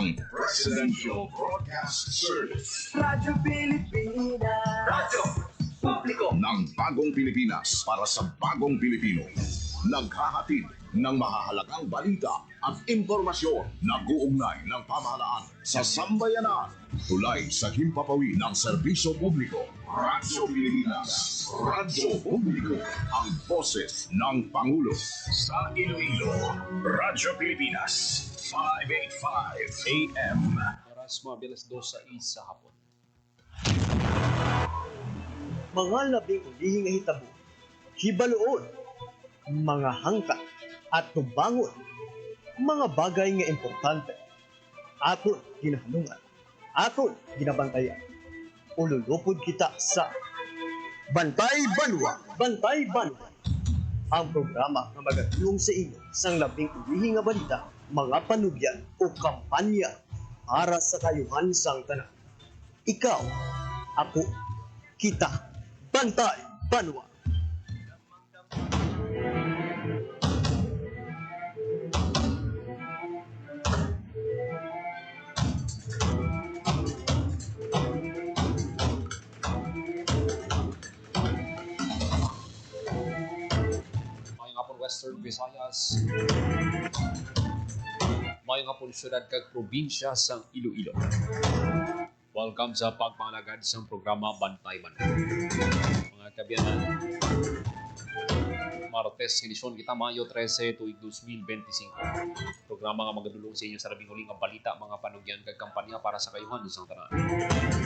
ang Presidential Broadcast Service. Radyo Pilipinas. Radyo Publiko ng Bagong Pilipinas para sa Bagong Pilipino. Naghahatid ng mahahalagang balita at impormasyon na guugnay ng pamahalaan sa sambayanan. Tulay sa himpapawid ng serbisyo publiko. Radyo Pilipinas. Radyo Publiko. Ang boses ng Pangulo. Sa Iloilo, Radyo Pilipinas. 585 AM. Oras mga 2:06 sa hapon. Mga labing ulihing nga hitabo, hibaluon, mga hangka at tubangon, mga bagay nga importante, aton ginahanungan, aton ginabantayan. Ululupod kita sa Bantay Banwa, Bantay Banwa, ang programa na magatulong sa inyo sang labing ulihing nga balita, mga panugyan o kampanya para sa kayuhan sang tanan. Ikaw, ako, kita, Bantay Banwa. Mayong hapon Western Visayas. Mayong hapon syudad kag probinsya sang Iloilo. Welcome sa pagpangalagad sa programa Bantay Banwa. Mga kabiyanan, Martes, edisyon kita Mayo 13, tuig 2025. Programa nga magadulong sa inyo sa labing huling nga balita, mga panugyan kag kampanya para sa kayuhan sa tanan.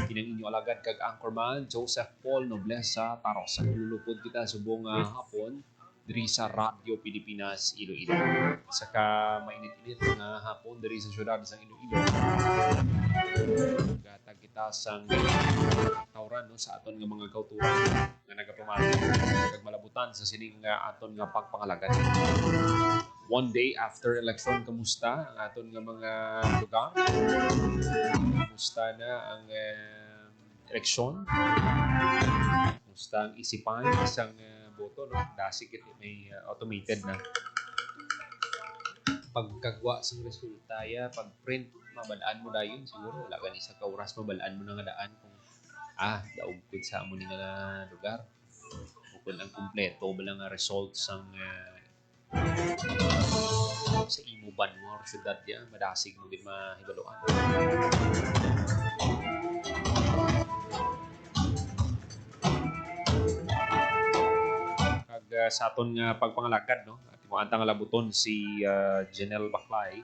Kinang inyo alagad kag anchorman Joseph Paul Noblesa Taros. Lulupod kita subong hapon diri sa Radyo Pilipinas Iloilo. Saka mainit-init nga hapon diri sa syudad sa Iloilo. Gatag kita sang tawran no, sa aton nga mga kauturan nga nagapamana kag malabutan sa sining nga aton nga pagpangalagad. One day after election, kamusta ang aton nga mga lugar? Kamusta na ang eleksyon? Kamusta ang isipan isang boto, no? Dasig ito may automated na pagkagwa sa resulta ya, pag-print mabalaan mo dayon siguro wala gani sa kauras mabalaan mo na nga daan kung daog pud sa amo ni nga lugar kung ang kumpleto bala nga results sang sa imo banwa or syudad ya madasig mo gid mahibaluan. Sa aton nga pagpangalagad, no? At mo antang labuton si Janelle Baclay.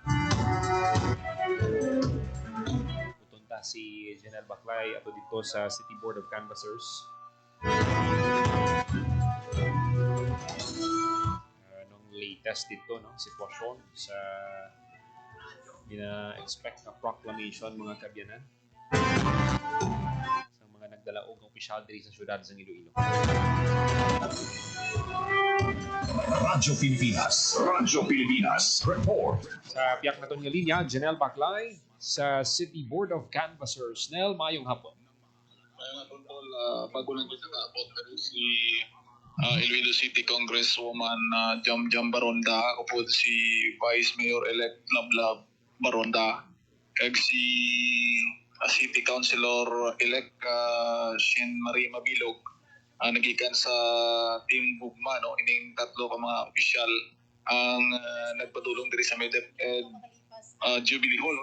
Buton ta si Janelle Baclay ato dito sa City Board of Canvassers. Nung latest dito, no, sitwasyon sa gina-expect na proclamation mga kabyanan sa mga nagdalaog ng opisyal diri sa syudad sa Iloilo. Radyo Pilipinas. Radyo Pilipinas. Report. Sa piyak na nga linya, Janelle Baclay sa City Board of Canvassers. Nel, mayong hapon. Mayong hapon, Paul. Bago lang dito na-abot na si Iloilo City Congresswoman Jam Baronda. Ako po si Vice Mayor-elect Lablab Baronda. Kag si City Councilor-elect Shin Marie Mabilog. Nagikan sa Team Bugma, no? Ining tatlo ka mga opisyal ang nagpadulong diri sa MedEd Jubilee Hall.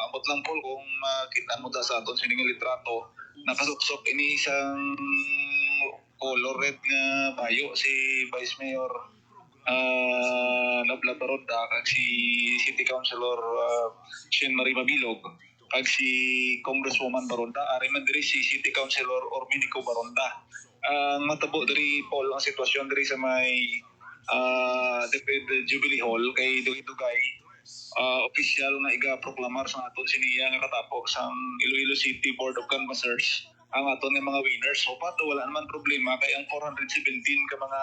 Amot lang po kung makita mo sa aton sining litrato, nakasuksok ini isang color red nga bayo si Vice Mayor Lablab Baronda kag si City Councilor Shin Marie Mabilog kag si Congresswoman Baronda ari man diri si City Councilor Orminico Baronda. Ang matabo diri Paul ang sitwasyon diri sa may DepEd Jubilee Hall kay dugay opisyal nga iga-proklamar sa aton siniya nga katapok sang Iloilo City Board of Canvassers ang aton nga mga winners. So pato wala naman problema kay ang 417 ka mga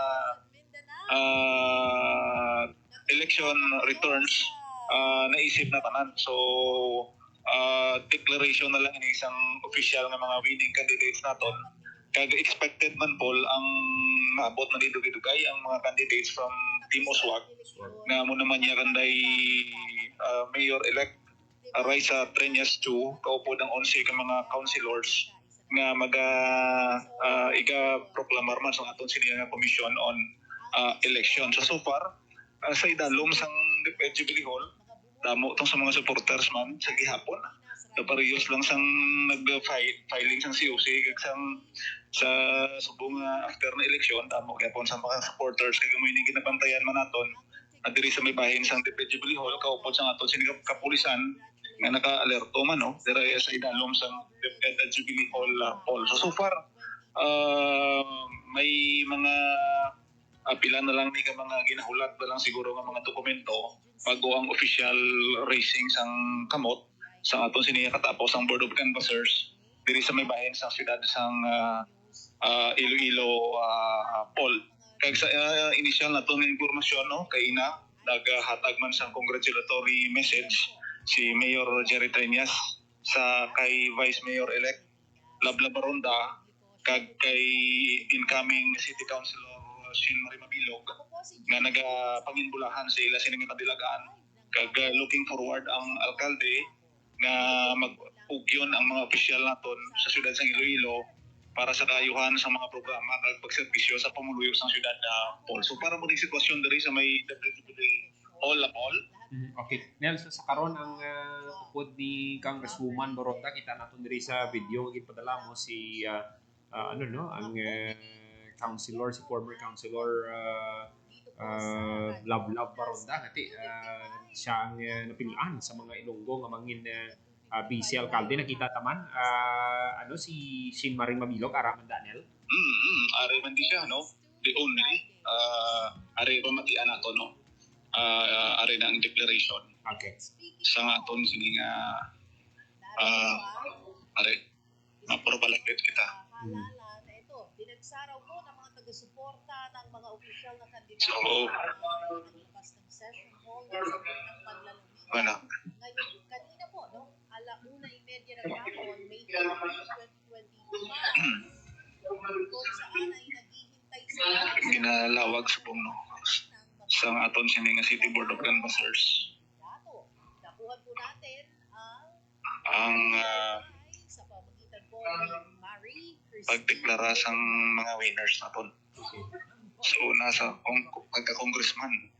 election returns naisip na tanan. So declaration na lang ni isang official nga mga winning candidates naton. Kag expected man Paul ang maabot na didugay-dugay ang mga candidates from Team Oswag na mo naman niya kanday mayor-elect aray sa Treñas 2 kaupo ng 11 ka mga councilors nga iga-proclamar man sa aton sini nga commission on election. So far sa idalom sang Jubilee Hall damo tong sa mga supporters man sa gihapon parehas lang sang nag-filing sang COC kag sa subong after na eleksyon damo gyapon sa mga supporters kag mo ini ginabantayan man naton diri sa may bahin sang Jubilee Hall kaupo sa aton sini kapulisan nga naka-alerto man no diri sa idalom sang Jubilee Hall. So far may mga pila na lang ni ka mga ginahulat na lang siguro nga mga dokumento bago ang official racing sang kamot sa aton siniya katapos ang Board of Canvassers diri sa may bahin sa siyudad sang Iloilo Paul. Kag sa initial nato nga impormasyon no kay ina naghatag man sang congratulatory message si Mayor Jerry Treñas sa kay Vice Mayor elect Labla Baronda kag kay incoming City Councilor Shin Marie Mabilog nga nagapanginbulahan sa ila sining kadilagaan kag looking forward ang alkalde nga mag-ugyon ang mga opisyal naton sa siyudad sang Iloilo para sa kaayuhan sa mga programa kag pagserbisyo sa pamuluyo sang siyudad Paul. So para mo ning sitwasyon diri sa may Jubilee Hall Paul. Okay. Nelson, sa karon ang upod ni Congresswoman Baronda, kita natin diri sa video gipadala mo si ang councilor, si former councilor Love Baronda ngati siya ang napilian sa mga Ilonggo nga mangin vice alkalde. Nakita taman si Shin Maring Mabilog araman Daniel. Ari man di siya no. The only ari pa matian nato no. Ari na ang declaration. Okay. Sa aton sini nga ari maprobalagit kita. Paalala na ito, dinagsaraw ko ng mga taga-suporta ng mga opisyal na kandidato So, naglabas ng session hall ng paglalumig. Ano? Ngayon, kanina po, no? 1:30 ng hapon, May 2025, kung saan ay naghihintay sila Ginalawag sa buong no. Sa aton sini nga City Board of Canvassers. kandidato. Nakuhan po natin Ang sa pamagitan po ng Marie Christine pagdeklara sang mga winners naton. So nasa pagka-congressman.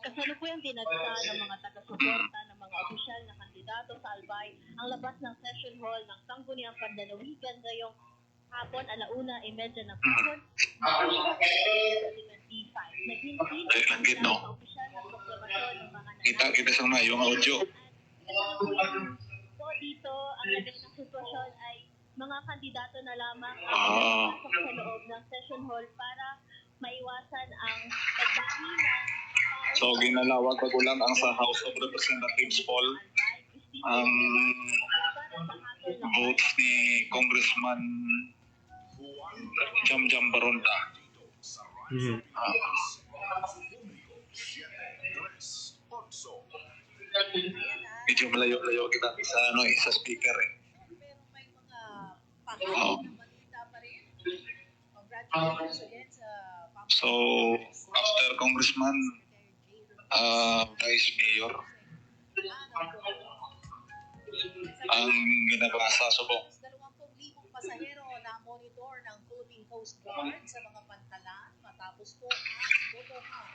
Kasalukuyang dinagsa ng mga taga-suporta ng mga opisyal na kandidato sa Albay ang labas ng session hall ng Sangguniang Pandalawigan ngayong hapon 1:30 ng hapon. Ay, langit, no? Sa opisyal na proklamasyon ng mga Kita sa mga yung audio. So dito, ang lagay ng sitwasyon ay mga kandidato na lamang ang Ah. pasok sa loob ng session hall para maiwasan ang pagdami ng tao. So ginalawag bagulang ang sa House of Representatives poll ang votes ni Congressman Jam Baronda. Medyo malayo-layo kita sa sa speaker eh. pero may mga pangalan na balita pa rin. Congratulations again sa So after Congressman, Vice Mayor, ang ginabasa subong 20,000 pasahero na monitor ng Philippine Coast Guard sa mga pantalan matapos po ang botohan.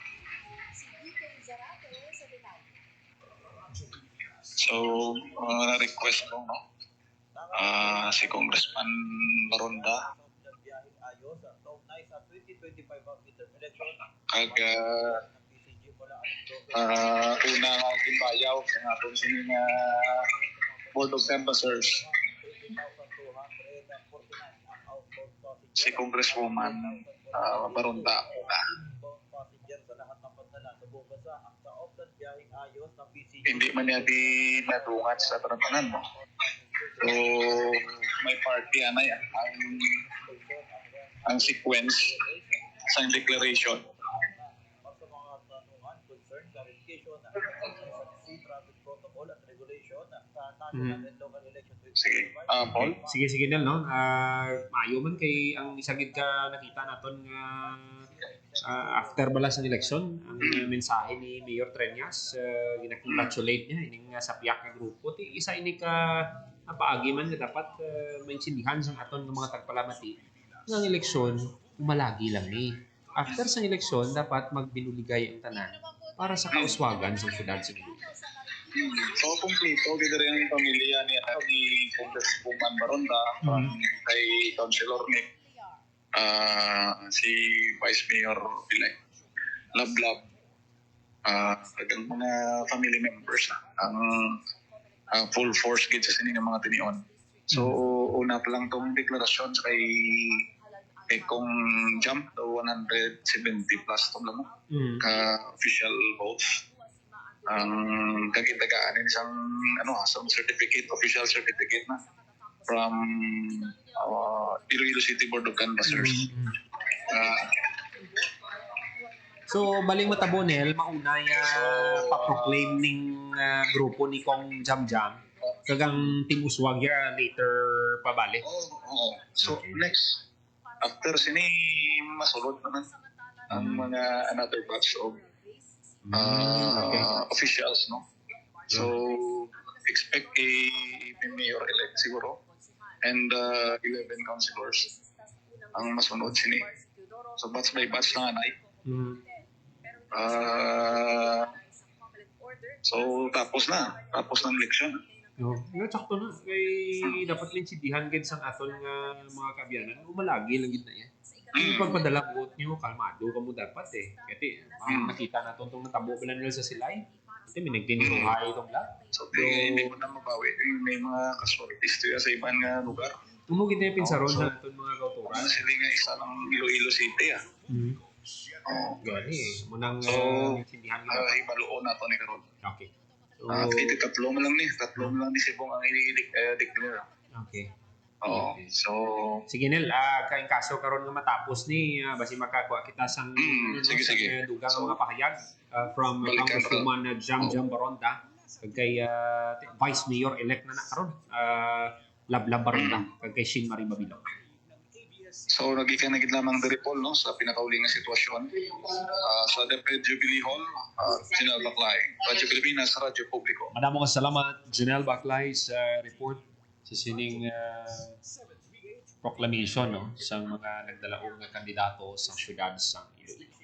Si Vito Zarate sa detalye. So, request ko, no? Si Congressman Baronda, kag una nga gimbayaw sa atong sini nga Board of Canvassers, si Congresswoman Baronda una. Hindi man niya di nadungat sa tanan, no? So, may party na yan. Ang sequence sa declaration. Sige, Paul? Sige Nel no. Maayo man kay ang isagid ka nakita naton nga After balas ng eleksyon, ang mensahe ni Mayor Treñas, ginakongratulate niya ining sa piyak nga grupo. Isa ini ka paagi man nga dapat maintindihan sa aton ng mga tagpalamati ng eleksyon, umalagi lang ni. After sa eleksyon, dapat magbinuligay ang tanan para sa kauswagan sa syudad sa Iloilo. So, kumplito, kita rin ang pamilya ni Congresswoman Baronda, kay Councilor Nick, si Vice Mayor-elect Lablab, ang mga family members, ang full force gid sa sini ng mga tinion. So, una pa lang tong deklarasyon sa kay kung jump to 170 plus tong lamo official votes. Ang kagitagaan isang some certificate, official certificate na from Iloilo City Board of Canvassers. So, baling matabonel, maunay pa-proclaim ning grupo ni Kong Jam Jam. Kagang tinuswag ya later pabalik. Oo. So, next, after sini, masulod naman ang mga another batch of officials, no? So, expect a mayor-elect siguro and 11 councilors ang masunod sini. So, batch by batch na anay. So, tapos ng eleksyon. No, sakto na. Kay dapat linsidihan gid sang aton nga mga kaabyanan. Umalagi lang gid na yan. Yung pagpadala vote nyo, kalmado ka mo dapat eh. Kasi nakita natin itong natabo pala nila sa silay. Kasi may nagtiniruhay itong lahat. So, hindi mo na mabawi. May mga casualties sa ibang lugar. Tumugin na yung pinsaron na itong mga kauturan. Sila nga isa ng Iloilo City Gani eh. Munang sindihan nila. Ibaluon na ito ni Karol. Okay. So, kahit tatlo mo lang ni Sibong ang i-declare. Okay. Oo. So, sige Nel, kaing kaso karon nga matapos ni basi makakuha kita sang sige. dugang mga pahayag from Congresswoman Jam Baronda kay Vice Mayor elect na karon Lablab Baronda kay Shin Marie Babilog. So, nagikan na gid lamang diri Paul, no, sa pinakauling nga sitwasyon sa DepEd Jubilee Hall, Janelle Baclay, Radyo Pilipinas, Radyo Publiko. Madamo nga salamat Janelle Baclay sa report sa sining proclamation no sa mga nagdalaog nga kandidato sa syudad sa Iloilo.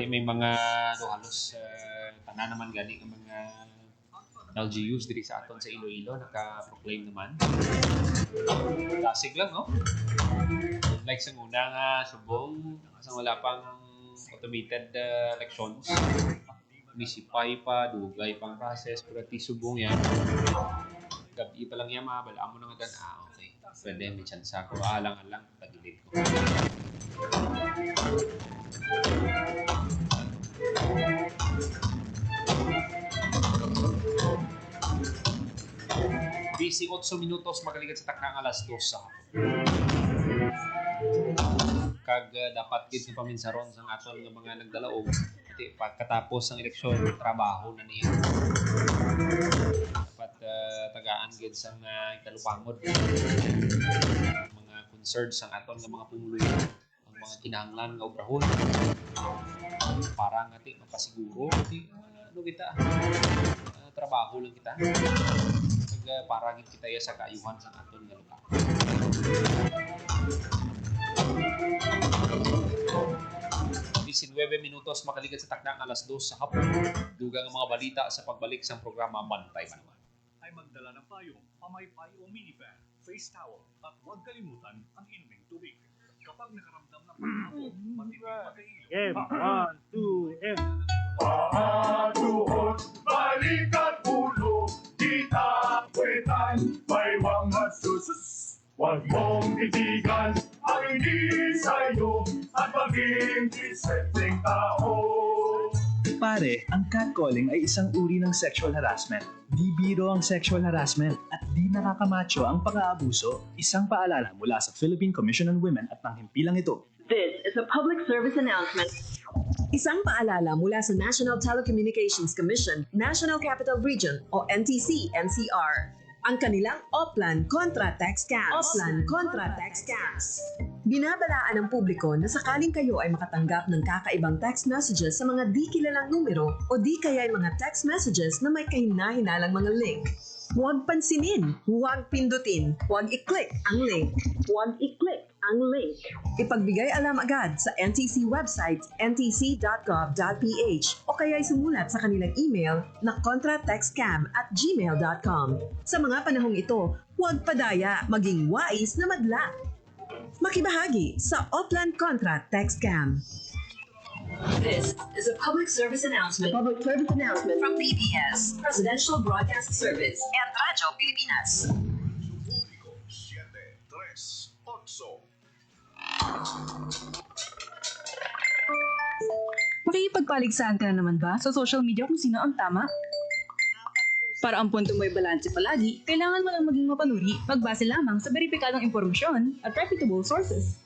May mga halos tanan naman gani ang mga LGUs diri sa aton sa Iloilo naka-proclaim naman. Dasig lang no. Like sa una nga subong sa wala pang automated elections. Misipay pa, dugay pang process pero ti subong yan. Gabi pa lang yan, mabalaan mo na nga okay. Pwede, may chance ako. Alang-alang, tagilid ko. Busy 8 minutos, magaligat sa taknang alas 2 sa hapon. Kag dapat gid ni paminsaron sa aton nga mga nagdalaog. Kasi pagkatapos ng eleksyon, trabaho na niya. Tagaan gid sa ikalupangod mga concerns sang aton nga mga pumuluyo ang mga kinahanglan nga obrahon para nga ti mapasiguro kita trabaho lang kita para gid kita sa kaayuhan sang aton nga lugar. 19 minutos makaligat sa takdang alas 2 sa hapon. Dugang ang mga balita sa pagbalik sa programa Bantay Manuman. Ay magdala ng payong, pamaypay o minivan, face towel, at huwag kalimutan ang inuming tubig. Kapag nakaramdam ng pagkakot, matibig magkailo. 1, 2, M. Pahatuon, balikat ulo, kita kwetan, may mga susus. Huwag mong titigan ang hindi sa'yo at maging disenteng tao. Pare, ang catcalling ay isang uri ng sexual harassment. Di biro ang sexual harassment at di nakakamacho ang pang-aabuso. Isang paalala mula sa Philippine Commission on Women at panghimpilang ito. This is a public service announcement. Isang paalala mula sa National Telecommunications Commission, National Capital Region o NTC-NCR. ang kanilang Oplan Contra Text Scams. Oplan Contra Text Scams. Binabalaan ng publiko na sakaling kayo ay makatanggap ng kakaibang text messages sa mga di kilalang numero o di kaya ay mga text messages na may kahina-hinalang mga link. Huwag pansinin, huwag pindutin, huwag i-click ang link. Huwag i-click ang link. Ipagbigay alam agad sa NTC website ntc.gov.ph o kaya'y sumulat sa kanilang email na contratextcam@gmail.com. Sa mga panahong ito, huwag padaya, maging wais na madla. Makibahagi sa Oplan Contra Text Scam. This is a public service announcement. Public service announcement from PBS, Presidential Broadcast Service, and Radyo Pilipinas. Publiko 738. Makikipagpaligsahan ka na naman ba sa social media kung sino ang tama? Para ang punto mo'y balanse palagi, kailangan mo lang maging mapanuri, magbase lamang sa beripikadong impormasyon at reputable sources.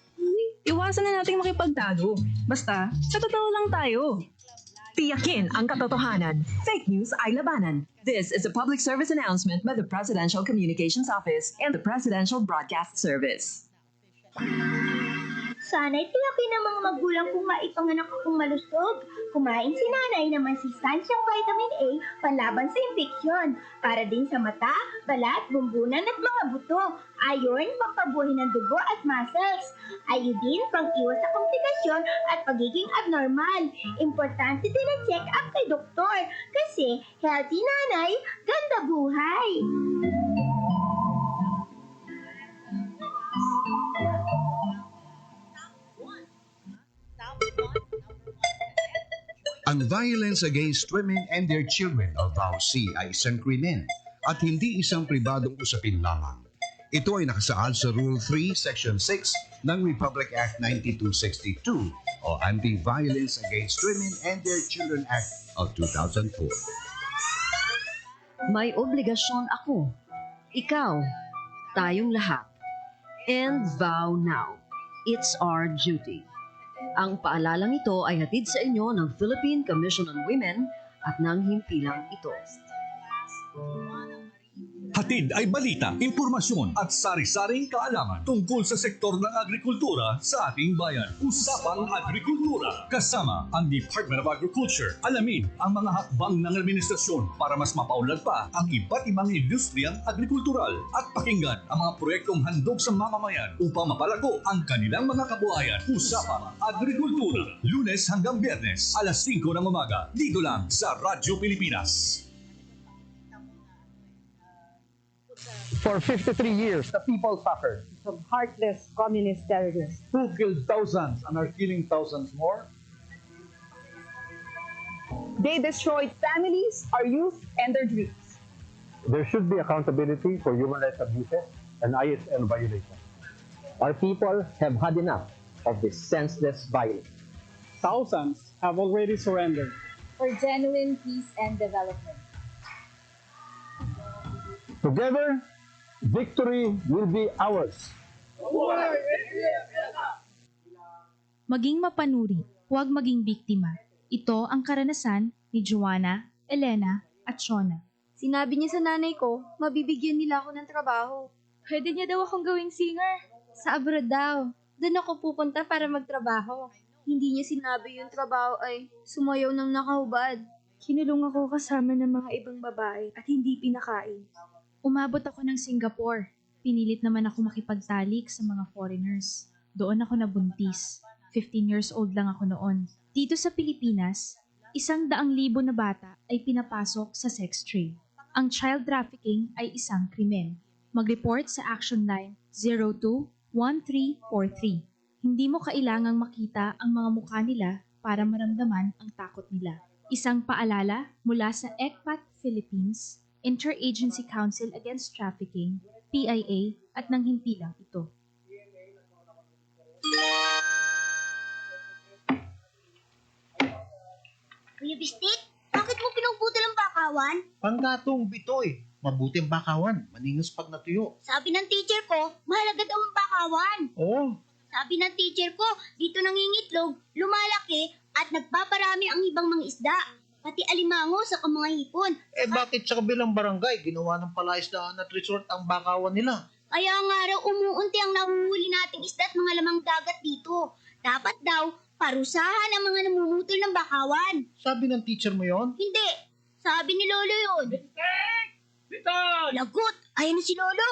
Iwasan na nating makipagtalo. Basta, sa totoo lang tayo. Tiyakin ang katotohanan. Fake news ay labanan. This is a public service announcement by the Presidential Communications Office and the Presidential Broadcast Service. Sana'y tiyakin ng mga magulang kung maipanganak akong malusog. Kumain si nanay ng masustansyang vitamin A panlaban sa impeksyon para din sa mata, balat, bumbunan at mga buto. Ayon, pampabuhay ng dugo at muscles. Ayodin, pang-iwas sa komplikasyon at pagiging abnormal. Importante din ang check-up kay doktor kasi healthy nanay, ganda buhay. Ang violence against women and their children o VAUC ay isang krimen at hindi isang pribadong usapin lamang. Ito ay nakasaad sa Rule 3, Section 6 ng Republic Act 9262 o Anti-Violence Against Women and Their Children Act of 2004. May obligasyon ako, ikaw, tayong lahat. And vow now. It's our duty. Ang paalalang ito ay hatid sa inyo ng Philippine Commission on Women at ng himpilang ito. Hatid ay balita, impormasyon at sari-saring kaalaman tungkol sa sektor ng agrikultura sa ating bayan. Usapang Agrikultura kasama ang Department of Agriculture. Alamin ang mga hakbang ng administrasyon para mas mapaunlad pa ang iba't ibang industriyang agrikultural at pakinggan ang mga proyektong handog sa mamamayan upang mapalago ang kanilang mga kabuhayan. Usapang Agrikultura, Lunes hanggang Biyernes, alas 5 ng umaga, dito lang sa Radyo Pilipinas. For 53 years, the people suffered from heartless communist terrorists who killed thousands and are killing thousands more. They destroyed families, our youth, and their dreams. There should be accountability for human rights abuses and ISL violations. Our people have had enough of this senseless violence. Thousands have already surrendered for genuine peace and development. Together, victory will be ours. Maging mapanuri, huwag maging biktima. Ito ang karanasan ni Joanna, Elena, at Shona. Sinabi niya sa nanay ko, mabibigyan nila ako ng trabaho. Pwede niya daw akong gawing singer. Sa abroad daw. Doon ako pupunta para magtrabaho. Hindi niya sinabi yung trabaho ay sumayaw ng nakahubad. Kinulong ako kasama ng mga ibang babae at hindi pinakain. Umabot ako ng Singapore. Pinilit naman ako makipagtalik sa mga foreigners. Doon ako nabuntis. 15 years old lang ako noon. Dito sa Pilipinas, 100,000 na bata ay pinapasok sa sex trade. Ang child trafficking ay isang krimen. Mag-report sa Action Line 02-1343. Hindi mo kailangang makita ang mga mukha nila para maramdaman ang takot nila. Isang paalala mula sa ECPAT Philippines, Interagency Council Against Trafficking, PIA, at ng himpilang ito. Kuya Bistik, bakit mo pinuputol ang bakawan? Panggatong bitoy. Mabuting bakawan, maningas pag natuyo. Sabi ng teacher ko, mahalaga daw ang bakawan. Oo. Sabi ng teacher ko, dito nangingitlog, lumalaki, at nagpaparami ang ibang mga isda. pati alimango sa mga hipon. Bakit sa kabilang barangay ginawa ng palaisdaan at resort ang bakawan nila? Kaya nga raw umuunti ang nahuhuli nating isda at mga lamang dagat dito. Dapat daw, parusahan ang mga namumutol ng bakawan. Sabi ng teacher mo yon? Hindi. Sabi ni Lolo yun. Lagot! Ayan na si Lolo.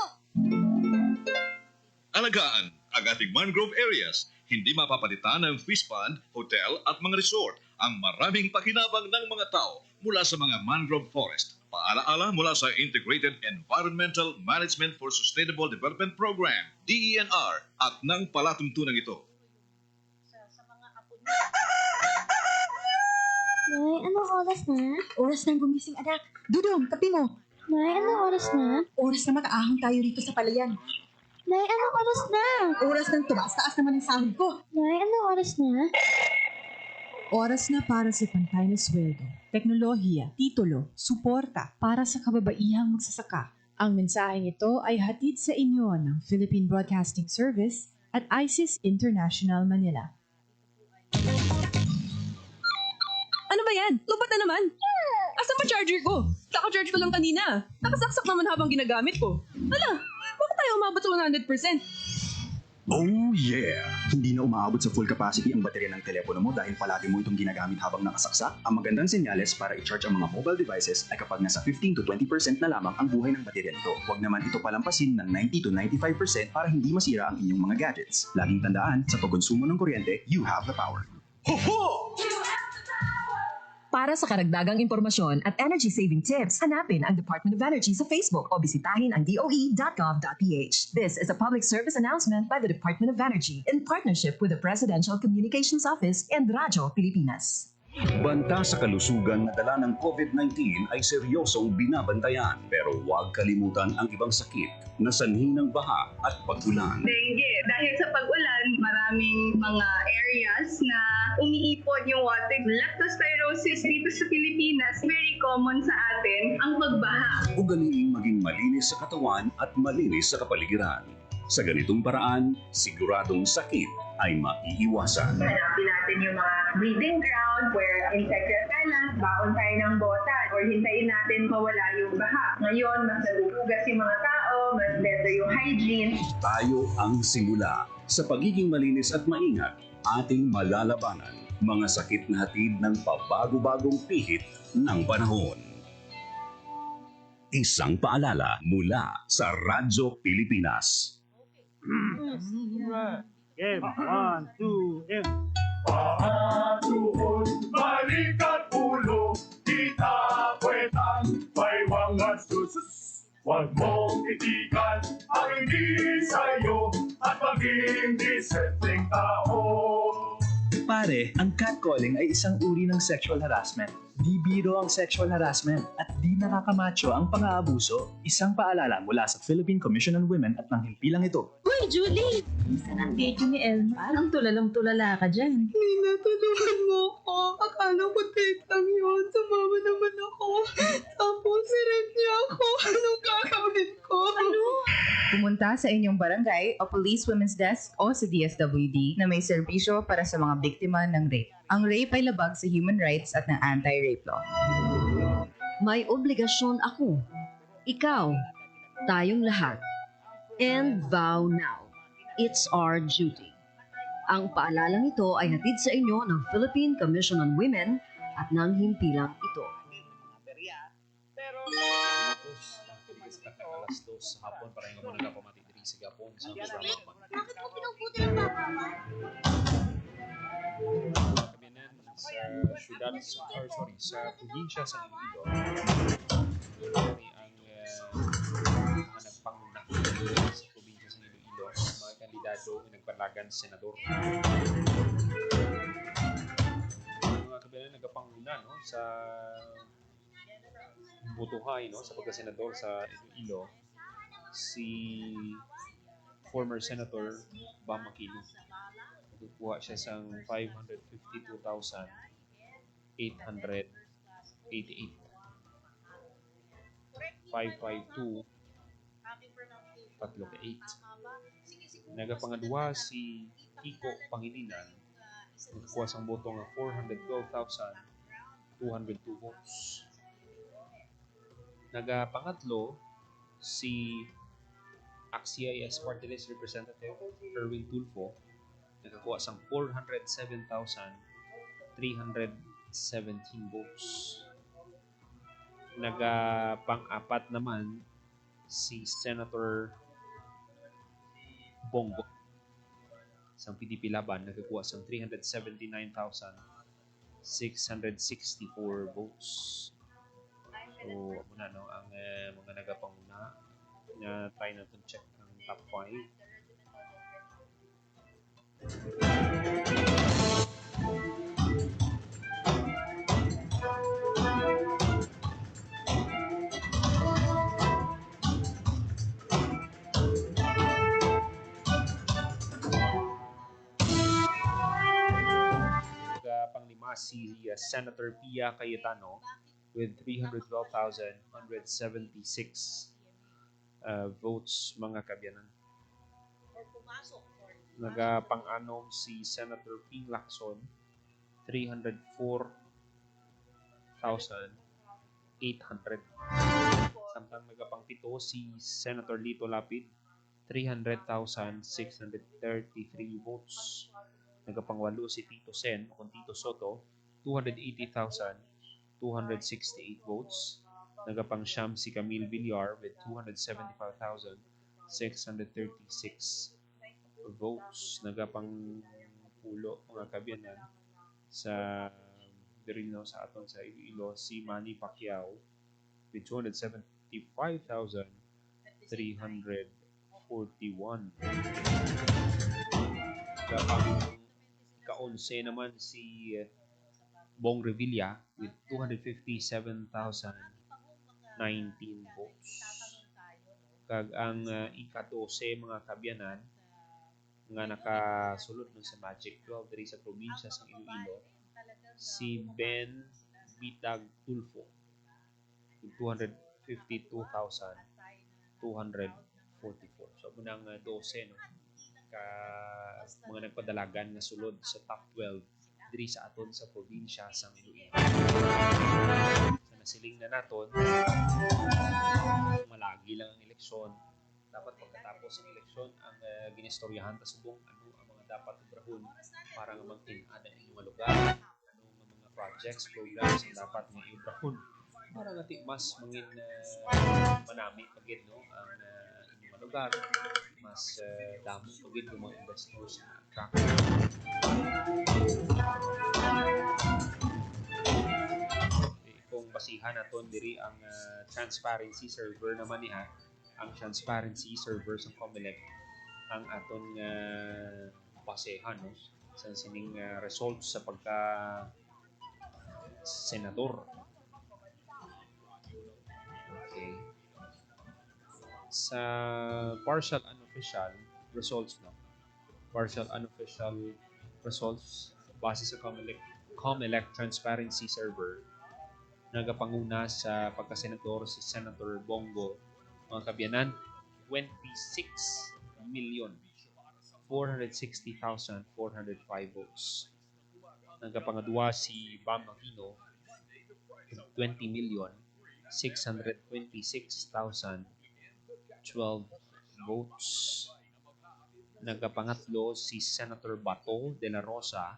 Alagaan ang ating mangrove areas. Hindi mapapalitan ng fish pond, hotel at mga resort ang maraming pakinabang ng mga tao mula sa mga mangrove forest. Paalaala mula sa Integrated Environmental Management for Sustainable Development Program, DENR, at ng palatuntunan ito. Nay, anong oras na? Oras ng gumising, anak. Dudong, tabi mo. Nay, anong oras na? Oras na makaahon tayo rito sa palayan. Nay, anong oras na? Oras ng tumaas-taas naman ang sahod ko. Nay, anong oras na? Oras na para sa pantay na sweldo, teknolohiya, titulo, suporta para sa kababaihang magsasaka. Ang mensaheng ito ay hatid sa inyo ng Philippine Broadcasting Service at ISIS International Manila. Ano ba yan? Lubat na naman. Asan ba charger ko? Naka-charge ko lang kanina. Nakasaksak naman habang ginagamit ko. Hala, bakit tayo umabot sa 100%? Oh yeah! Hindi na umaabot sa full capacity ang baterya ng telepono mo dahil palagi mo itong ginagamit habang nakasaksak. Ang magandang senyales para i-charge ang mga mobile devices ay kapag nasa 15 to 20% na lamang ang buhay ng baterya nito. Huwag naman ito palampasin ng 90 to 95% para hindi masira ang inyong mga gadgets. Laging tandaan, sa pagkonsumo ng kuryente, you have the power. Ho-ho! Para sa karagdagang impormasyon at energy-saving tips, hanapin ang Department of Energy sa Facebook o bisitahin ang doe.gov.ph. This is a public service announcement by the Department of Energy in partnership with the Presidential Communications Office and Radyo Pilipinas. Banta sa kalusugan na dala ng COVID-19 ay seryosong binabantayan. Pero huwag kalimutan ang ibang sakit na sanhi ng baha at pag-ulan. Dengue. Dahil sa pag-ulan, maraming mga areas na umiipon yung water. Leptospirosis dito sa Pilipinas, very common sa atin ang pagbaha. Ugaliing maging malinis sa katawan at malinis sa kapaligiran. Sa ganitong paraan, siguradong sakit ay maiiwasan. Hanapin natin yung mga breeding ground where insect repellent, baon tayo ng botan, or hintayin natin mawala yung baha. Ngayon, mas nagugugas yung mga tao, mas better yung hygiene. Tayo ang simula. Sa pagiging malinis at maingat, ating malalabanan mga sakit na hatid ng pabago-bagong pihit ng panahon. Isang paalala mula sa Radyo Pilipinas. Game, 1, 2, and... Pahatuhod, balikat ulo, itapwetan, baywang at susus. Huwag mong itigan ang hindi sa'yo at maging disenteng tao. Pare, ang catcalling ay isang uri ng sexual harassment. Di biro ang sexual harassment at di nakakamacho ang pang-aabuso. Isang paalala mula sa Philippine Commission on Women at ng himpilang ito. Uy, Julie! Isa ng video ni Elma. Ang tulalang-tulala ka dyan. Nina, tulungan mo ako. Akala ko date lang yun. Sumama naman ako. Tapos siret niya ako. Anong gagawin ko? Ano? Pumunta sa inyong barangay o Police Women's Desk o sa DSWD na may serbisyo para sa mga biktima ng rape. Ang rape ay labag sa human rights at ng anti-rape law. May obligasyon ako, ikaw, tayong lahat. And vow now. It's our duty. Ang paalalang ito ay hatid sa inyo ng Philippine Commission on Women at ng himpilang ito. Alas 2 sa hapon para yung mga nagpapamati sa Gapon sa programa. Bakit mo pinuputi ng bakawan? Kami na sa syudad, sa probinsya sa Iloilo. Kami ang mga nagpanguna sa probinsya sa Iloilo, mga kandidato na nagpanagan senador. Mga kabilang nagpanguna no, sa butuhay no, sa pagkasenador sa Iloilo, si former Senator Bam Aquino. Nagkuha siya sa 552,888. 552 3 Nagapangadwa si Kiko Pangilinan. Nagkuha sa boto nga 412,588. 202 votes. Nagapangatlo si AXIS Party List Representative Erwin Tulfo, nakakuha sang 407,317 votes. Nagapang-apat naman si Senator Bongo sa PDP Laban, nakakuha sang 379,664 votes. So, muna no, ang mga nagapanguna na try natin check ang top 5. Panglima si Senator Pia Cayetano with 312,176 votes, mga kabyanan. Nagapang-anom si Senator Ping Lacson, 304,800. Samtang nagapang-pito si Senator Lito Lapid, 300,633 votes. Nagapangwalo si Tito Sen o Tito Soto, 280,268 votes. Nagapangsyam si Camille Villar with 275,636 votes. Nagapangpulo, mga kabyanan, sa Dirino sa aton sa Iloilo si Manny Pacquiao with 275,341. Nagapang ka-11 naman si Bong Revilla with 257,019 votes. Kag ang ika-12, mga kabyanan, nga nakasulod nun sa Magic 12 diri sa probinsya sa Iloilo, si Ben Bitag Tulfo with 252,244. So, munang 12, no? Mga nagpadalagan na sulod sa top 12 diri sa aton sa probinsya sa Iloilo. Sa nasiling na naton, malagi lang ang eleksyon. Dapat pagkatapos ng eleksyon, ang ginistoryahan ta subong ano ang mga dapat ibrahon para nga magtinad ang inyong lugar, ano ang mga projects, programs ang dapat nga ibrahon para nga mas mangin manami pagid, no, ang inyong lugar, mas damo pagid ng mga investors na attract. Kung basihan naton diri ang transparency server naman niya, ang transparency server sa COMELEC ang aton basehan, no, sa sining results sa pagka senador. Okay. Sa partial unofficial results, no, partial unofficial results base sa COMELEC transparency server, nagapanguna sa pagkasenador si Senator Bongo, mga kabyanan, 26,460,405 votes. Nagkapangadua si Bam Aquino, 20,626,012 votes. Nagkapangatlo si Senator Bato de la Rosa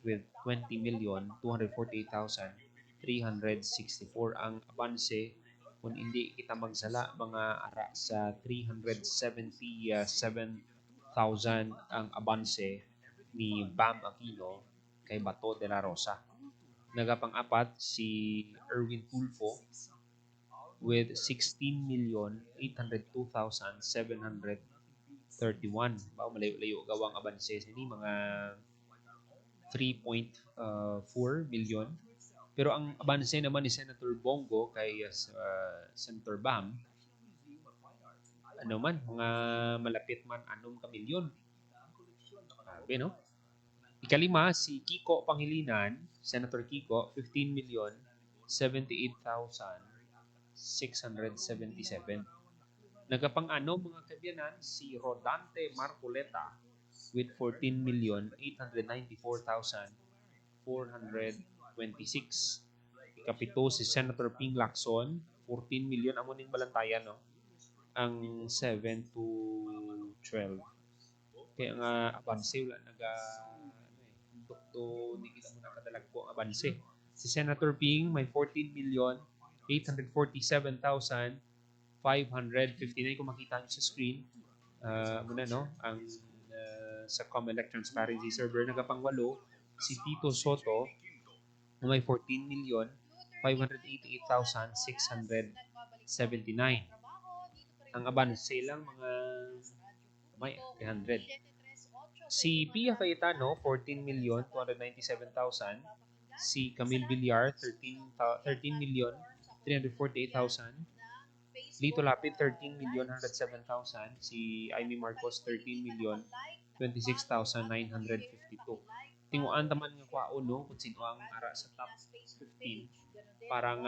with 20,248,364. Ang abanse, kung hindi kita magsala, mga ara sa 377,000 ang abanse ni Bam Aquino kay Bato de la Rosa. Nagapang-apat si Erwin Tulfo with 16,802,731. Malayo-layo gawang abanse ni mga 3.4 million. Pero ang abanse naman ni Senator Bongo kay Senator Bam, ano man, mga malapit man 6 ka milyon. Sabi, no? Ikalima, si Kiko Pangilinan, Senator Kiko, 15,078,677. Nagapang-ano, mga kabyanan, si Rodante Marcoleta with 14,894,426. Kapito si Senator Ping Lacson, 14 million amo ning balantayan no. Ang 7 to 12. Kaya nga abanse wala dokto di kita mo nakadalag po ang abanse. Si Senator Ping may 14,847,559 kung makita niyo sa screen. Muna no ang sa COMELEC Transparency Server nagapangwalo si Tito Soto na may 14,588,679. Ang abanse lang mga may 300. Si Pia Cayetano 14,297,000. Si Camille Villar 13,348,000. Lito Lapid 13,107,000. Si Amy Marcos 13,026,952. Tinguan taman nga kwao no kung sino ang ara sa top 15. Parang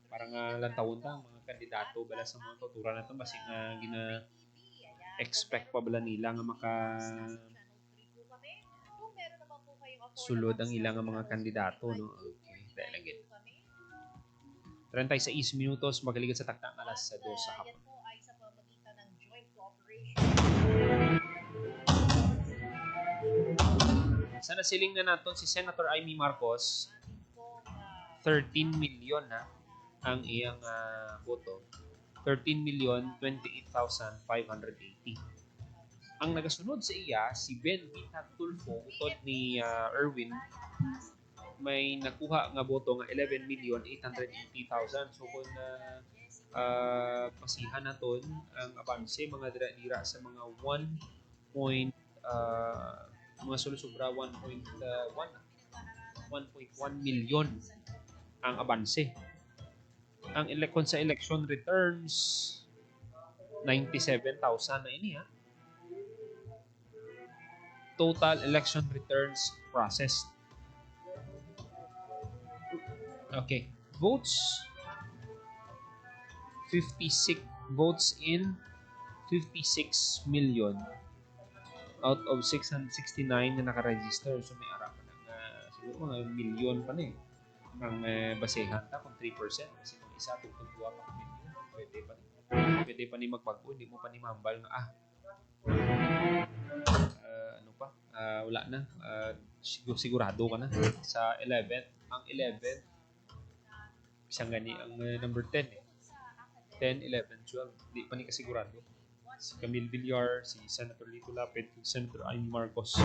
parang lantawon ta mga kandidato bala sa mga tutura nato basi nga expect pa bala nila nga maka sulod ang ilang mga kandidato no. Okay, dahil lagi. 36 minutos magaligid sa takdang alas 2 sa hapon. Sana siling na naton si Senator Amy Marcos 13 million na ang iyang boto. 13,028,580. Ang nagasunod sa iya si Ben Vita Tulfo utod ni Erwin may nakuha nga boto nga 11,880,000. So kung pasihan naton ang abanse mga dira sa mga 1.1 million ang abanse. Ang sa election returns 97,000 na ini ha. Total election returns processed. Okay. Votes 56 votes in 56 million out of 669 na naka-register. So may ara pa ng siguro mga milyon pa na ang basehan ta kung 3% kasi kung isa tugtog duwa pa million pwede pa ni magbago, hindi mo pa ni mambal nga wala na sigurado ka na sa 11th. Ang 11th isang gani ang number 10 10, 11, 12 di pa ni kasigurado si Camille Villar, si Senator Lito Lapid, si Senator Amy Marcos.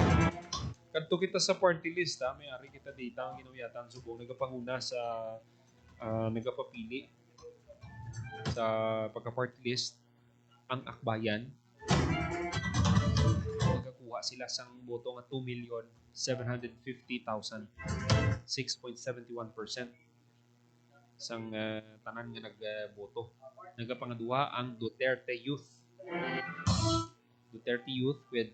Kadto kita sa party list may ari kita data ang ginawiyatan subong nagapanguna sa nagapapili sa pagka-party list ang Akbayan. Nagkakuha sila sang boto nga 2,750,000, 6.71% sang tanan nga nagboto. Nagapangaduha ang Duterte Youth with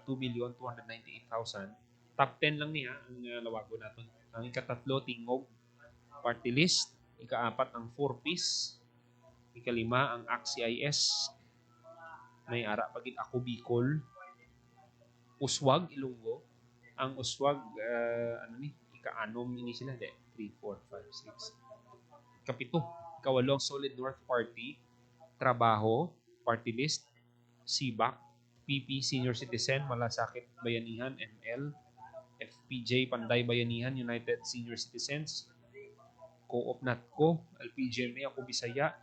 2,298,000. Top 10 lang niya ang lawago natin. Ang ikatatlo, Tingog Party List. Ikaapat, ang 4-piece. Ikalima, ang ACT-CIS. May ara pagin Ako Bicol. Uswag, Ilonggo. Ang Uswag, ika-anom ini sila. 3, 4, 5, 6. Kapito, ikawalong, Solid North Party. Trabaho, Party List. SIBAC, PP Senior Citizen, Malasakit Bayanihan, ML. FPJ Panday Bayanihan, United Senior Citizens. Co-op Natco, LPGMA, Ako Bisaya.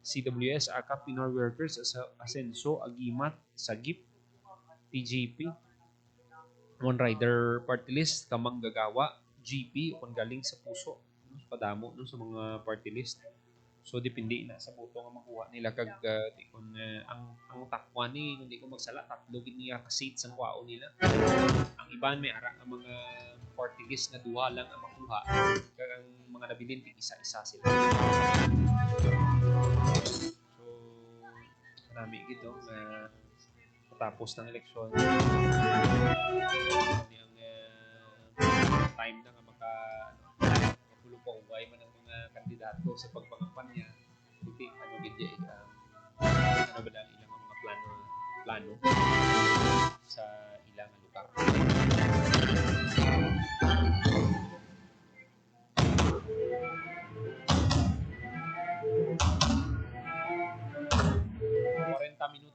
CWS, AKAP, Pinoy Workers, Asenso, Agimat, Sagip, TGP. One Rider Party List, Kamang Gagawa, GP, kung galing sa puso. Padamo sa mga party list. So depende na sa boto nga makuha nila kag kung ang top 1 hindi ko magsala tatlo gid niya ka seats ang kwao nila. Ang iban may ara ang mga party list na duha lang ang makuha kag ang mga nabilin isa-isa sila. So marami gid patapos ng eleksyon ang time na nga pulupaugay man ang mga kandidato sa pagpangampanya hindi ba lang ilang mga plano sa ilang lugar.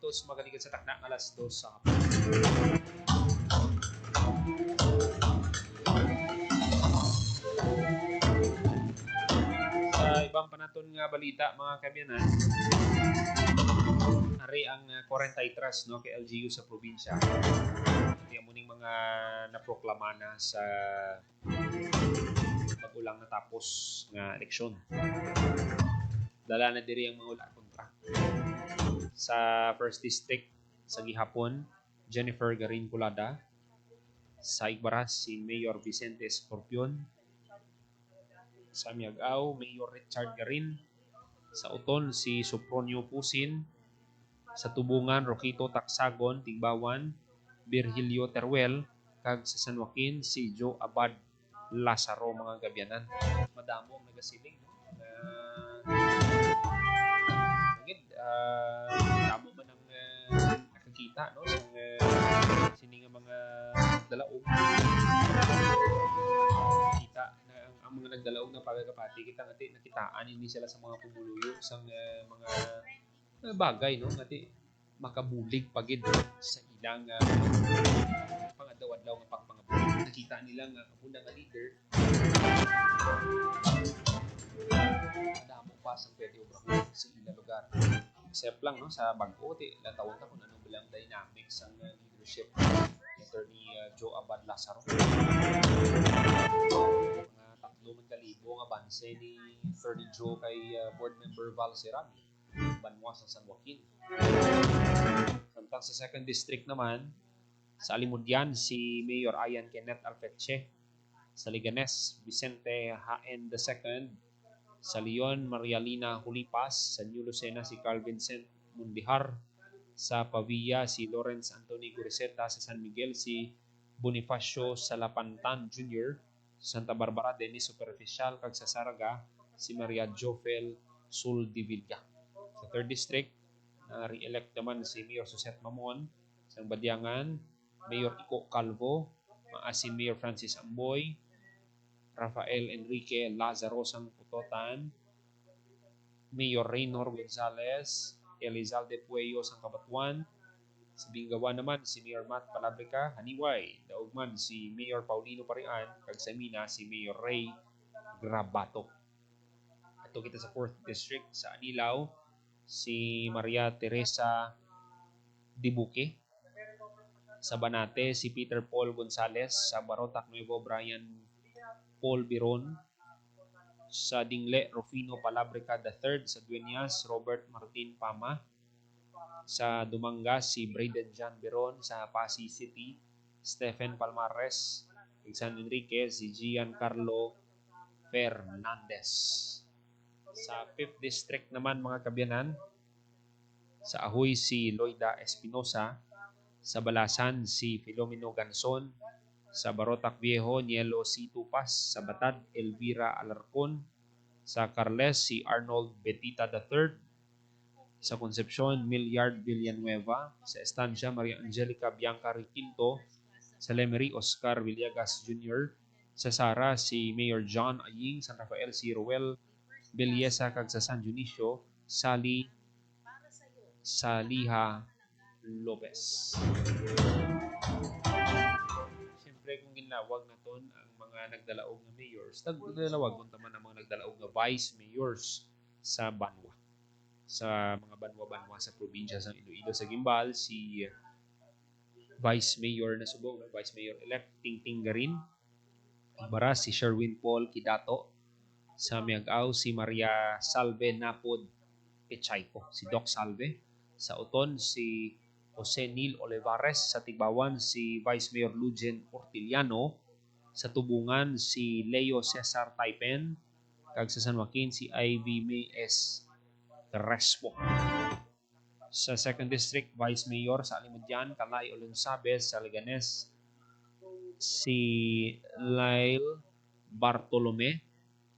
minutos magaligid sa takna nga alas 2 sa hapon. Sa ibang panaton nga balita mga kabyanan, ari ang 43 no kay LGU sa probinsya. Ito muning mga naproklama na sa pag-ulang natapos nga eleksyon. Dala na diri ang mga ula kontra. Sa First District sa gihapon, Jennifer Garin Culada. Sa Igbaras, si Mayor Vicente Escorpion. Sa Miagao, Mayor Richard Garin. Sa Uton, si Sopronio Pusin. Sa Tubungan, Roquito Taksagon, Tigbawan, Virgilio Teruel. Kag sa San Joaquin, si Joe Abad Lazaro, mga gabyanan. Madamo ang nagasiling. Damo man ang nakakita no sa sini nga mga dalaog kita na ang mga nagdalaog na pagkakapati kita ngati nakitaan ini sila sa mga pumuluyo sa mga bagay no ngati makabulig pagid sa ilang pangadlaw-adlaw nga pagpangabulig nakita nila nga abunda nga leader damo pa sa pwede obra sa ilang lugar. Except lang no sa Bag-o ti latawon ta kung ano bilang dynamics ang leadership ni Attorney Joe Abad Lazaro. Mga 3,000 nga banse ni Attorney Joe kay board member Val Serag Banwa sa San Joaquin. Samtang sa second district naman sa Alimudian si Mayor Ayan Kenneth Alpeche, sa Liganes Vicente Haen II, sa Leon, Marialina Hulipas. Sa New Lucena, si Carl Vincent Mundihar. Sa Pavia, si Lawrence Anthony Guriseta. Sa San Miguel, si Bonifacio Salapantan Jr. Sa Santa Barbara, Dennis Superficial. Kag sa Saraga, si Maria Jofel Suldivilla. Sa 3rd District, re-elect naman si Mayor Suset Mamon. Sa Badiangan, Mayor Iko Calvo. Si Mayor Francis Amboy. Rafael Enrique Lazaro sang Putotan, Mayor Raynor Gonzales, Elizalde Pueyo sang Kabatuan, sa Bingawan naman si Mayor Matt Palabrica, Haniway, daugman si Mayor Paulino Parian, kag sa Mina si Mayor Ray Grabato. Ato kita sa 4th District sa Anilao, si Maria Teresa Dibuque. Sa Banate, si Peter Paul Gonzales. Sa Barotac Nuevo, Brian Paul Biron. Sa Dingle, Rufino Palabrica III. Sa Dueñas, Robert Martin Pama. Sa Dumangas, si Braden John Biron. Sa Pasig City, Stephen Palmares. Sa San Enrique, si Giancarlo Fernandez. Sa 5th District naman mga kabyanan, sa Ahoy si Loida Espinosa. Sa Balasan si Filomeno Ganson. Sa Barotac Viejo, Nielo C. Tupas. Sa Batad, Elvira Alarcon. Sa Carles, si Arnold Betita III. Sa Concepcion, Milliard Villanueva. Sa Estancia, Maria Angelica Bianca Riquinto. Sa Lemery, Oscar Villegas Jr. Sa Sara, si Mayor John Aying. San Rafael, si Roel Belleza. Kag sa San Dionisio, Saliha Lopez. Siyempre kung ginlawag na ton ang mga nagdalaog na mayors, nagdalawag mo naman ang mga nagdalaog na vice mayors sa Banwa. Sa mga Banwa sa probinsya sa Iloilo, sa Gimbal, si Vice Mayor na subong, Vice Mayor-elect Tingting Garin. Ibaras, si Sherwin Paul Kidato. Sa Miagao, si Maria Salve Napod Pechayco, si Doc Salve. Sa Uton, si Jose Neil Olivares. Sa Tigbawan, si Vice Mayor Lujen Ortiliano. Sa Tubungan, si Leo Cesar Taipen. Kag sa San Joaquin, si Ivy May S. Crespo. Sa 2nd District, Vice Mayor sa Alimudian, Kalay Olonsabes. Sa Leganes, si Lyle Bartolome.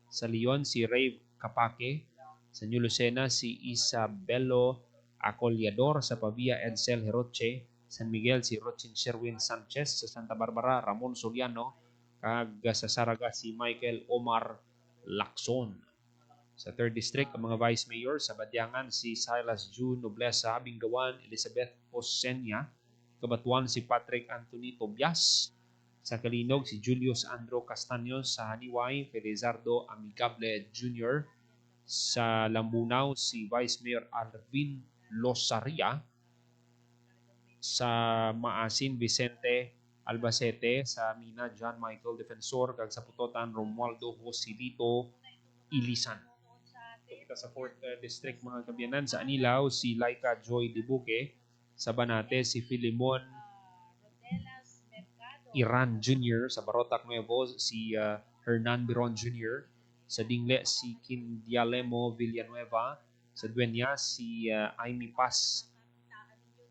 Sa Leon, si Ray Capake. Sa New Lucena, si Isabelo Acolyador. Sa Pavia, Edsel Heroche. San Miguel, si Rochin Sherwin Sanchez. Sa Santa Barbara, Ramon Soliano. Kag sa Saraga, si Michael Omar Lacson. Sa 3rd District, ang mga Vice Mayor sa Badyangan si Silas June Noblesa, Binggawan, Elizabeth Osenia, Kabatuan si Patrick Anthony Tobias, sa Kalinog si Julius Andro Castaños, sa Haniway, Felizardo Amigable Jr., sa Lambunaw si Vice Mayor Alvin Losaria, sa Maasin Vicente Albacete, sa Mina John Michael Defensor, kag sa Putotan Romualdo Joselito Ilisan. Kita sa 4th District mga kabyanan, sa Anilaw si Laika Joy Dibuque, sa Banate si Filimon Iran Jr., sa Barotac Nuevo si Hernan Biron Jr., sa Dingle si Kindialemo Villanueva, sa Dueña si Aimee Paz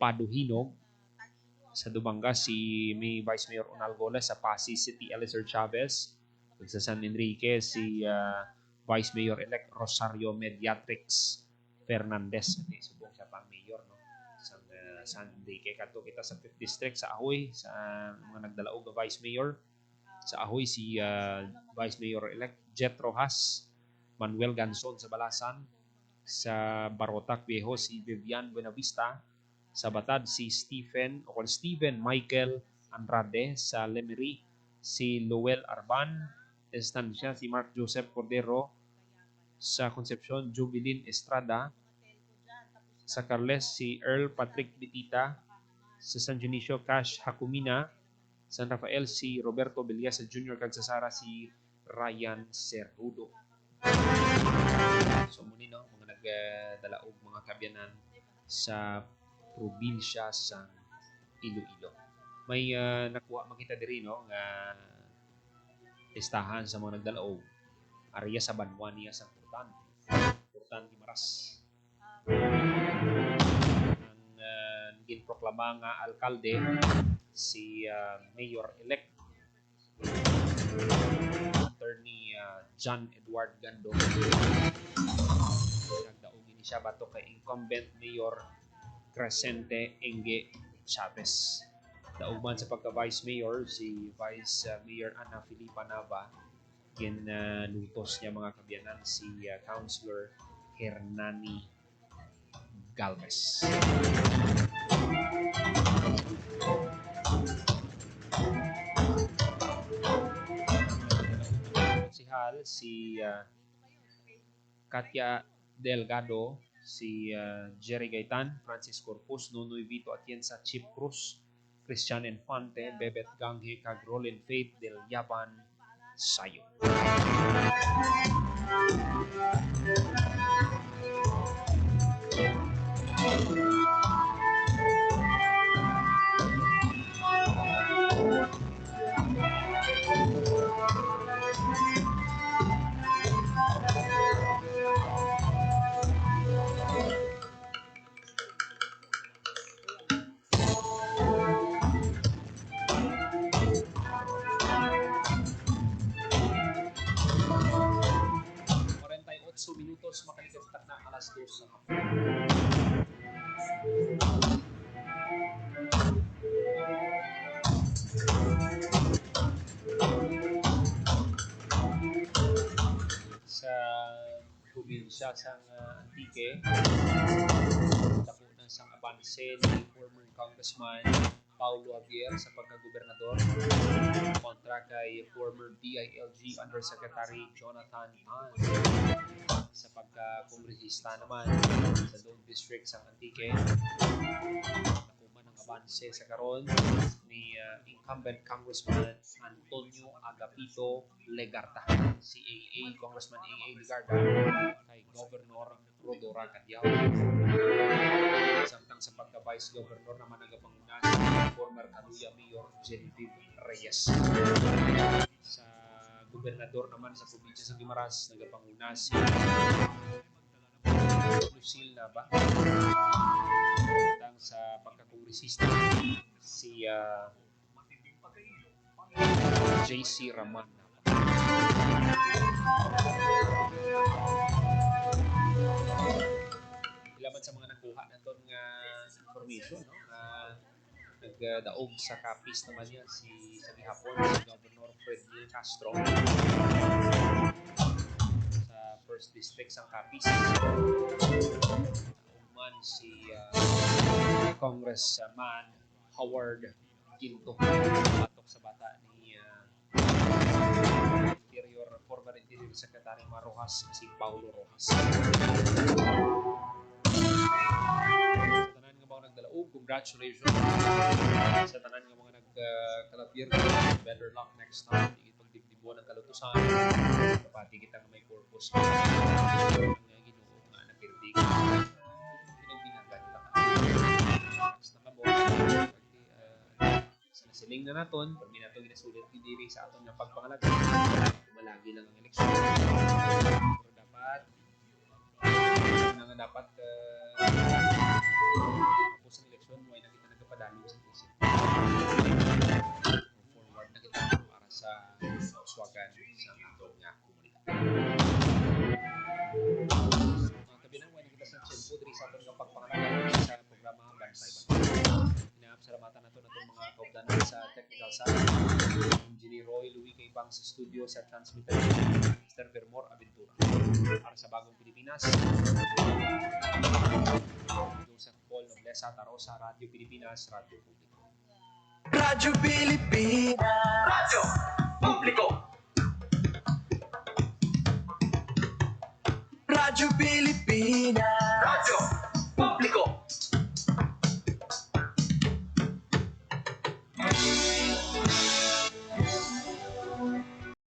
Paduhinog, sa Dubanga si May Vice Mayor Onalgola, sa Pasig City Eliezer Chavez, sa San Enrique si Vice Mayor-elect Rosario Mediatrix Fernandez. Subong siya pang mayor, no? Sa San Enrique. Kato kita sa 5th District, sa Ahoy, sa mga nagdalaog na Vice Mayor. Sa Ahoy si Vice Mayor-elect Jet Rojas, Manuel Ganson sa Balasan. Sa Barotac Viejo si Vivian Buenavista. Sa Batad si Stephen Michael Andrade. Sa Lemery si Lowell Arban. Estancia si Mark Joseph Cordero. Sa Concepcion, Jubilin Estrada. Sa Carles, si Earl Patrick Bitita. Sa San Dionisio, Cash Hakumina. San Rafael, si Roberto Villasa Jr. kag sa Sara, si Ryan Cerrudo. So muni, no, mga nagdalaog mga kabyanan sa probinsya sa Iloilo. May nakuha makita diri, no, nga listahan sa mga nagdalaog. Area sa Banwaniya sa Purtan Gimaras. Ang ginproklama nga alkalde si Mayor-elect Attorney John Edward Gando. Nagdaog ini siya bato kay incumbent Mayor Crescente Enge Chavez. Daog man sa pagka-Vice Mayor si Vice Mayor Ana Filipa Nava, ginutos niya mga kabyanan si Councilor Hernani Galvez. Konsehal si Katia Delgado, si Jerry Gaitan, Francis Corpus, Nunoy Vito Atienza, Chip Cruz, Christian Infante, Bebet Ganghe, kag Rolin Faith Del Yaban Sayo. Minutos makalimutan na alas 2 sa hapon. Sa probinsya sa Antique, dako na sang abanse ni former Congressman Paulo Javier sa pagkagobernador kontra kay former DILG Undersecretary Jonathan Han sa pagka-kongresista naman sa Dome District sa Antique. Nakuha ng abanse sa karon ni incumbent Congressman Antonio Agapito Legarda, si AA Congressman AA Legarda kay Governor Rodora Cadiao. Samtang sa pagka-Vice Governor naman nagapanguna si former Caluya Mayor Genevieve Reyes. Sa gobernador naman sa probinsya sa Guimaras, nagapanguna si Lucille Nava. Samtang sa pagka-kongresista si JC Raman. Ilaban sa mga nakuha na ito nga information, no? Nagdaog sa kapis naman yan sa gihapon si Governor Fred Neil Castro sa 1st District sang Capiz. Uman si Congressman Howard Quinto patok sa bata ni former Interior Secretary Rojas, si Paulo Rojas. Sa tanan nga mga nagdalaog, congratulations. Sa tanan nga mga nagkalapir, better luck next time. Higit pagdigdibuan ng kalutusan. Kapati kita nga may purpose. Ang Ginoo nga nagkirdig. Pinagbinagan nila ka. Next na kamo. Sa nasiling na naton, pag minato ginasulit diri sa aton nga pagpangalaga. Malagi lang ang eleksyon. Pero dapat tapos ang eleksyon, may nakita nagkapadalo sa isip. Forward na kita para sa uswagan sa atong nga komunidad. Mga kabinang, may nakita sa Chelpo, diri sa atong nga pagpangalaga sa programa Bantay Bantay. Salamatan nato natong mga kaugdanan sa technical side. Engineer Roy Louis kay Bang sa studio sa transmitter Mr. Vermor Aventura. Para sa Bagong Pilipinas, Joseph Paul Noblesa Tarosa, Radio Pilipinas, Radio Publiko. Radio Pilipinas, Radio Publiko. Radio Pilipinas.